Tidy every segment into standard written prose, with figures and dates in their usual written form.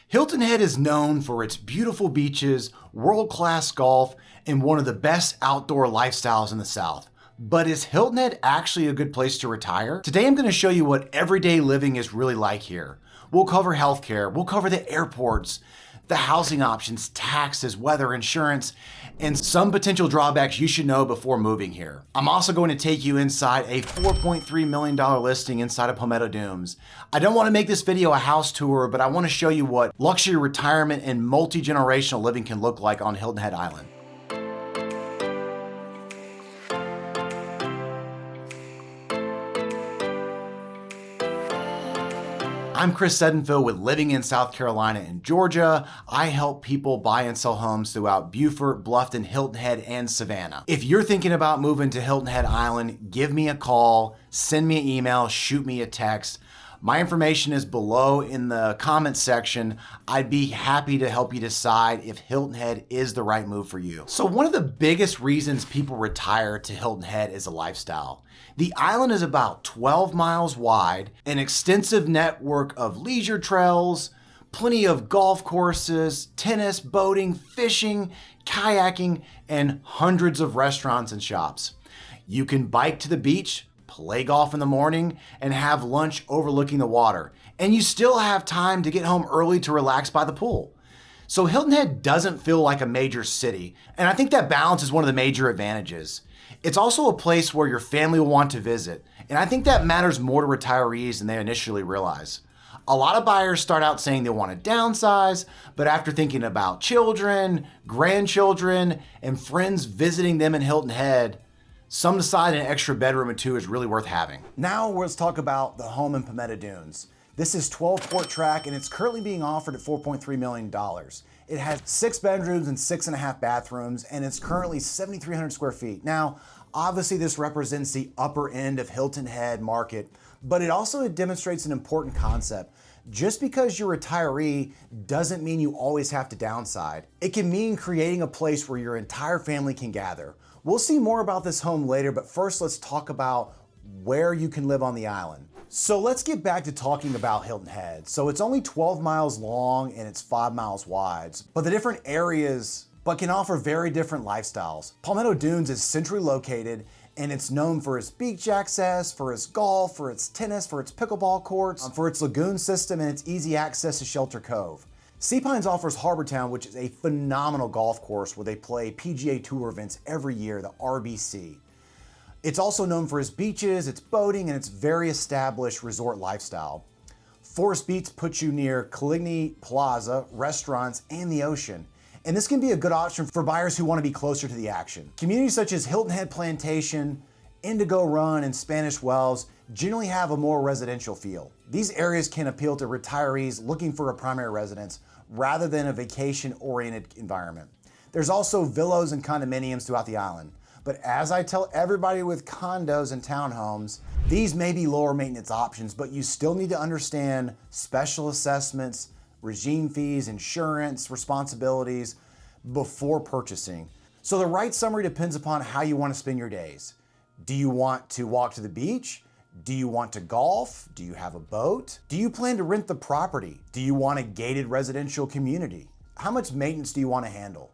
Hilton Head is known for its beautiful beaches, world-class golf, and one of the best outdoor lifestyles in the South. But is Hilton Head actually a good place to retire? Today I'm going to show you what everyday living is really like here. We'll cover healthcare, we'll cover the airports, the housing options, taxes, weather, insurance, and some potential drawbacks you should know before moving here. I'm also going to take you inside a $4.3 million listing inside of Palmetto Dunes. I don't want to make this video a house tour, but I want to show you what luxury retirement and multi-generational living can look like on Hilton Head Island. I'm Chris Sedenfield with Living in South Carolina and Georgia. I help people buy and sell homes throughout Beaufort, Bluffton, Hilton Head, and Savannah. If you're thinking about moving to Hilton Head Island, give me a call, send me an email, shoot me a text. My information is below in the comments section. I'd be happy to help you decide if Hilton Head is the right move for you. So one of the biggest reasons people retire to Hilton Head is a lifestyle. The island is about 12 miles wide, an extensive network of leisure trails, plenty of golf courses, tennis, boating, fishing, kayaking, and hundreds of restaurants and shops. You can bike to the beach, play golf in the morning, and have lunch overlooking the water. And you still have time to get home early to relax by the pool. So Hilton Head doesn't feel like a major city, and I think that balance is one of the major advantages. It's also a place where your family will want to visit, and I think that matters more to retirees than they initially realize. A lot of buyers start out saying they want to downsize, but after thinking about children, grandchildren, and friends visiting them in Hilton Head, some decide an extra bedroom or two is really worth having. Now let's talk about the home in Palmetto Dunes. This is 12 Port Track and it's currently being offered at $4.3 million. It has 6 bedrooms and 6.5 bathrooms and it's currently 7,300 square feet. Now, obviously this represents the upper end of Hilton Head market, but it also demonstrates an important concept. Just because you're a retiree doesn't mean you always have to downside. It can mean creating a place where your entire family can gather. We'll see more about this home later, but first let's talk about where you can live on the island. So let's get back to talking about Hilton Head. So it's only 12 miles long and it's 5 miles wide, but the different areas can offer very different lifestyles. Palmetto Dunes is centrally located and it's known for its beach access, for its golf, for its tennis, for its pickleball courts, for its lagoon system, and its easy access to Shelter Cove. Sea Pines offers Harbor Town, which is a phenomenal golf course where they play PGA Tour events every year, the RBC. It's also known for its beaches, its boating, and its very established resort lifestyle. Forest Beach puts you near Caligny Plaza, restaurants, and the ocean. And this can be a good option for buyers who want to be closer to the action. Communities such as Hilton Head Plantation, Indigo Run, and Spanish Wells generally have a more residential feel. These areas can appeal to retirees looking for a primary residence rather than a vacation-oriented environment. There's also villas and condominiums throughout the island. But as I tell everybody with condos and townhomes, these may be lower maintenance options, but you still need to understand special assessments, regime fees, insurance, responsibilities before purchasing. So the right summary depends upon how you want to spend your days. Do you want to walk to the beach? Do you want to golf? Do you have a boat? Do you plan to rent the property? Do you want a gated residential community? How much maintenance do you want to handle?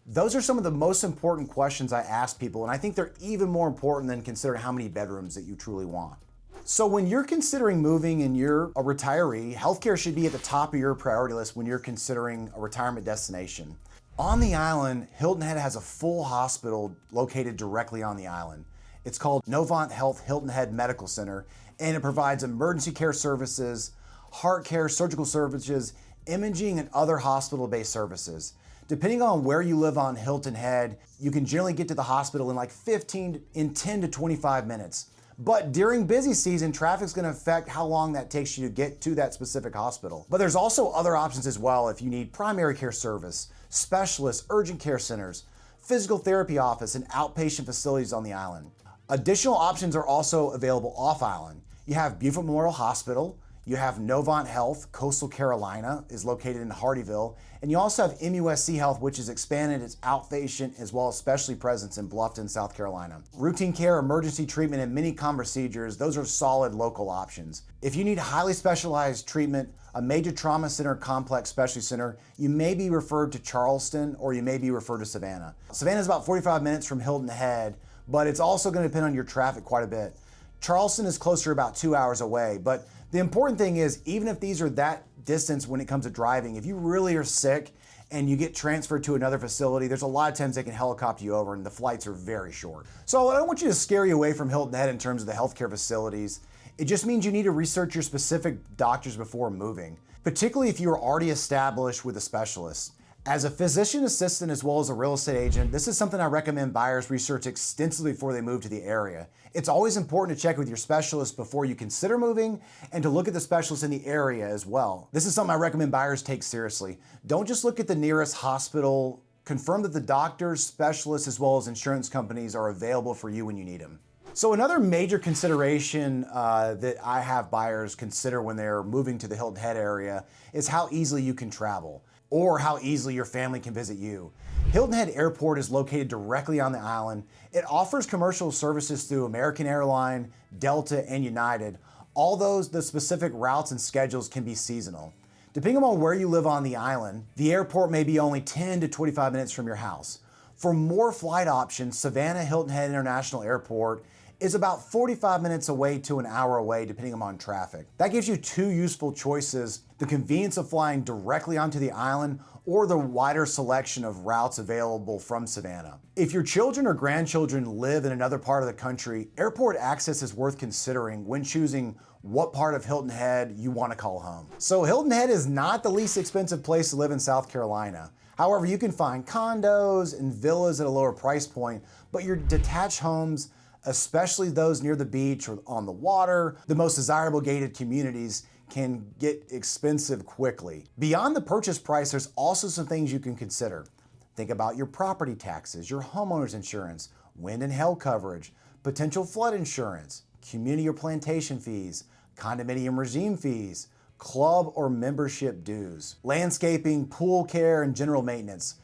Those are some of the most important questions I ask people, and I think they're even more important than considering how many bedrooms that you truly want. So when you're considering moving and you're a retiree, healthcare should be at the top of your priority list when you're considering a retirement destination. On the island, Hilton Head has a full hospital located directly on the island. It's called Novant Health Hilton Head Medical Center, and it provides emergency care services, heart care, surgical services, imaging, and other hospital-based services. Depending on where you live on Hilton Head, you can generally get to the hospital in 10 to 25 minutes. But during busy season, traffic's gonna affect how long that takes you to get to that specific hospital. But there's also other options as well if you need primary care service, specialists, urgent care centers, physical therapy office, and outpatient facilities on the island. Additional options are also available off island. You have Beaufort Memorial Hospital, You have Novant Health, Coastal Carolina, is located in Hardyville. And you also have MUSC Health, which has expanded its outpatient as well as specialty presence in Bluffton, South Carolina. Routine care, emergency treatment, and many common procedures, those are solid local options. If you need highly specialized treatment, a major trauma center, complex specialty center, you may be referred to Charleston or you may be referred to Savannah. Savannah is about 45 minutes from Hilton Head, but it's also going to depend on your traffic quite a bit. Charleston is closer, about 2 hours away, but the important thing is, even if these are that distance when it comes to driving, if you really are sick and you get transferred to another facility, there's a lot of times they can helicopter you over and the flights are very short. So I don't want you to scare you away from Hilton Head in terms of the healthcare facilities. It just means you need to research your specific doctors before moving, particularly if you are already established with a specialist. As a physician assistant as well as a real estate agent, this is something I recommend buyers research extensively before they move to the area. It's always important to check with your specialist before you consider moving and to look at the specialists in the area as well. This is something I recommend buyers take seriously. Don't just look at the nearest hospital. Confirm that the doctors, specialists, as well as insurance companies are available for you when you need them. So another major consideration that I have buyers consider when they're moving to the Hilton Head area is how easily you can travel, or how easily your family can visit you. Hilton Head Airport is located directly on the island. It offers commercial services through American Airlines, Delta, and United. Although the specific routes and schedules can be seasonal. Depending on where you live on the island, the airport may be only 10 to 25 minutes from your house. For more flight options, Savannah Hilton Head International Airport is about 45 minutes away to an hour away, depending upon traffic. That gives you two useful choices: the convenience of flying directly onto the island or the wider selection of routes available from Savannah. If your children or grandchildren live in another part of the country, airport access is worth considering when choosing what part of Hilton Head you want to call home. So Hilton Head is not the least expensive place to live in South Carolina. However, you can find condos and villas at a lower price point, but your detached homes, especially those near the beach or on the water, the most desirable gated communities, can get expensive quickly. Beyond the purchase price, there's also some things you can consider. Think about your property taxes, your homeowner's insurance, wind and hail coverage, potential flood insurance, community or plantation fees, condominium regime fees, club or membership dues, landscaping, pool care, and general maintenance.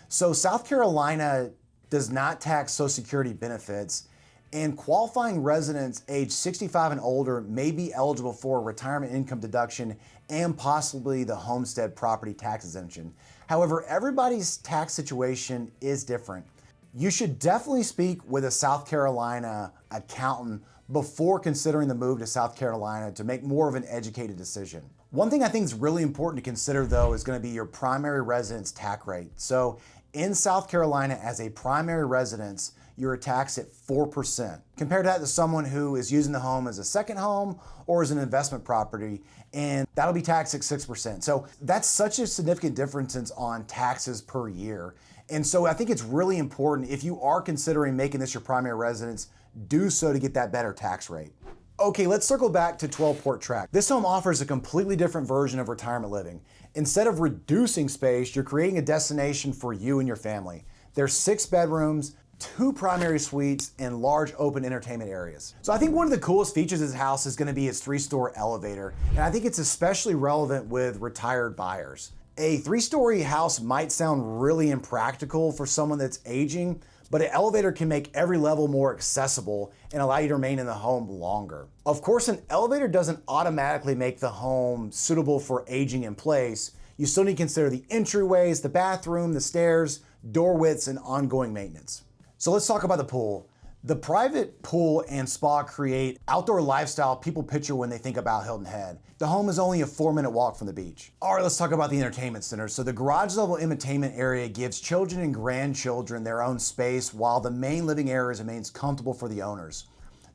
So South Carolina does not tax Social Security benefits, and qualifying residents age 65 and older may be eligible for a retirement income deduction and possibly the homestead property tax exemption. However, everybody's tax situation is different. You should definitely speak with a South Carolina accountant before considering the move to South Carolina to make more of an educated decision. One thing I think is really important to consider, though, is going to be your primary residence tax rate. So in South Carolina, as a primary residence, you're taxed at 4%. Compare that to someone who is using the home as a second home or as an investment property, and that'll be taxed at 6%. So that's such a significant difference on taxes per year. And so I think it's really important, if you are considering making this your primary residence, do so to get that better tax rate. Okay, let's circle back to 12 Port Track. This home offers a completely different version of retirement living. Instead of reducing space, you're creating a destination for you and your family. There's 6 bedrooms, 2 primary suites, and large open entertainment areas. So I think one of the coolest features of this house is going to be its 3-story elevator, and I think it's especially relevant with retired buyers. A 3-story house might sound really impractical for someone that's aging, but an elevator can make every level more accessible and allow you to remain in the home longer. Of course, an elevator doesn't automatically make the home suitable for aging in place. You still need to consider the entryways, the bathroom, the stairs, door widths, and ongoing maintenance. So let's talk about the pool. The private pool and spa create outdoor lifestyle people picture when they think about Hilton Head. The home is only a 4-minute walk from the beach. All right, let's talk about the entertainment center. So the garage level entertainment area gives children and grandchildren their own space while the main living area remains comfortable for the owners.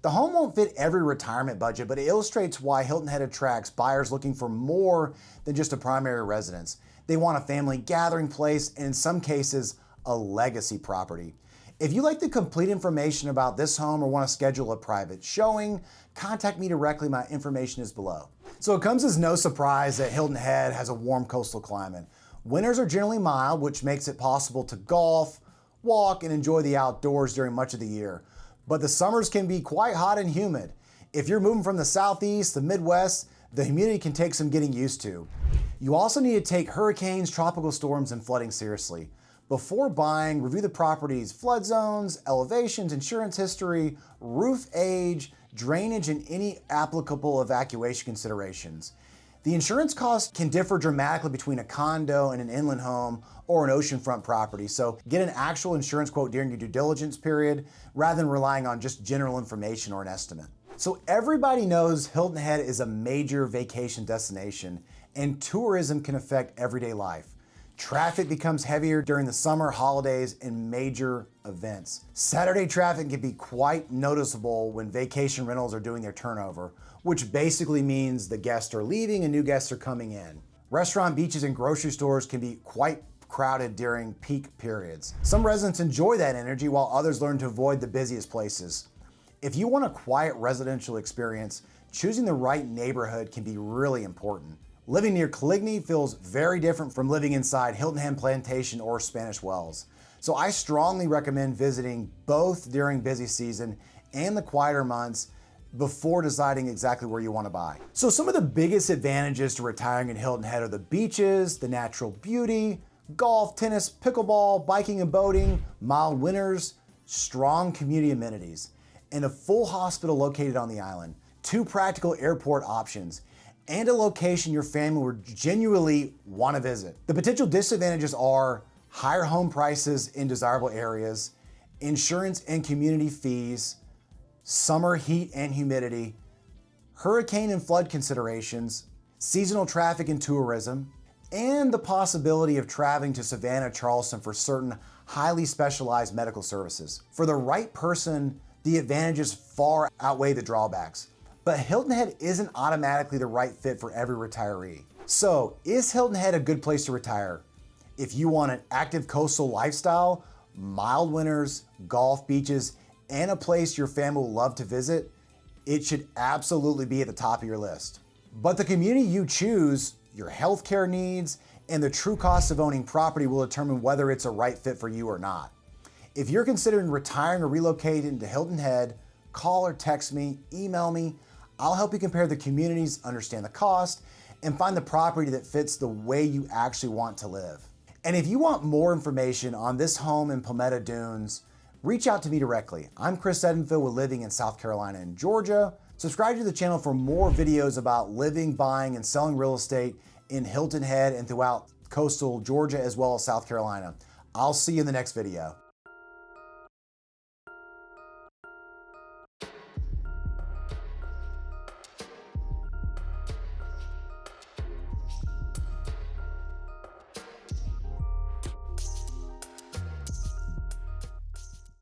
The home won't fit every retirement budget, but it illustrates why Hilton Head attracts buyers looking for more than just a primary residence. They want a family gathering place, and in some cases, a legacy property. If you'd like the complete information about this home or want to schedule a private showing, contact me directly. My information is below. So it comes as no surprise that Hilton Head has a warm coastal climate. Winters are generally mild, which makes it possible to golf, walk, and enjoy the outdoors during much of the year. But the summers can be quite hot and humid. If you're moving from the southeast, the Midwest, the humidity can take some getting used to. You also need to take hurricanes, tropical storms, and flooding seriously. Before buying, review the property's flood zones, elevations, insurance history, roof age, drainage, and any applicable evacuation considerations. The insurance cost can differ dramatically between a condo and an inland home or an oceanfront property, so get an actual insurance quote during your due diligence period rather than relying on just general information or an estimate. So everybody knows Hilton Head is a major vacation destination, and tourism can affect everyday life. Traffic becomes heavier during the summer holidays and major events. Saturday traffic can be quite noticeable when vacation rentals are doing their turnover, which basically means the guests are leaving and new guests are coming in. Restaurant, beaches, and grocery stores can be quite crowded during peak periods. Some residents enjoy that energy while others learn to avoid the busiest places. If you want a quiet residential experience, choosing the right neighborhood can be really important. Living near Coligny feels very different from living inside Hilton Head Plantation or Spanish Wells. So I strongly recommend visiting both during busy season and the quieter months before deciding exactly where you want to buy. So some of the biggest advantages to retiring in Hilton Head are the beaches, the natural beauty, golf, tennis, pickleball, biking and boating, mild winters, strong community amenities, and a full hospital located on the island, 2 practical airport options, and a location your family would genuinely want to visit. The potential disadvantages are higher home prices in desirable areas, insurance and community fees, summer heat and humidity, hurricane and flood considerations, seasonal traffic and tourism, and the possibility of traveling to Savannah, Charleston for certain highly specialized medical services. For the right person, the advantages far outweigh the drawbacks. But Hilton Head isn't automatically the right fit for every retiree. So, is Hilton Head a good place to retire? If you want an active coastal lifestyle, mild winters, golf, beaches, and a place your family will love to visit, it should absolutely be at the top of your list. But the community you choose, your healthcare needs, and the true cost of owning property will determine whether it's a right fit for you or not. If you're considering retiring or relocating to Hilton Head, call or text me, email me. I'll help you compare the communities, understand the cost, and find the property that fits the way you actually want to live. And if you want more information on this home in Palmetto Dunes, reach out to me directly. I'm Chris Edenfield with Living in South Carolina and Georgia. Subscribe to the channel for more videos about living, buying, and selling real estate in Hilton Head and throughout coastal Georgia as well as South Carolina. I'll see you in the next video.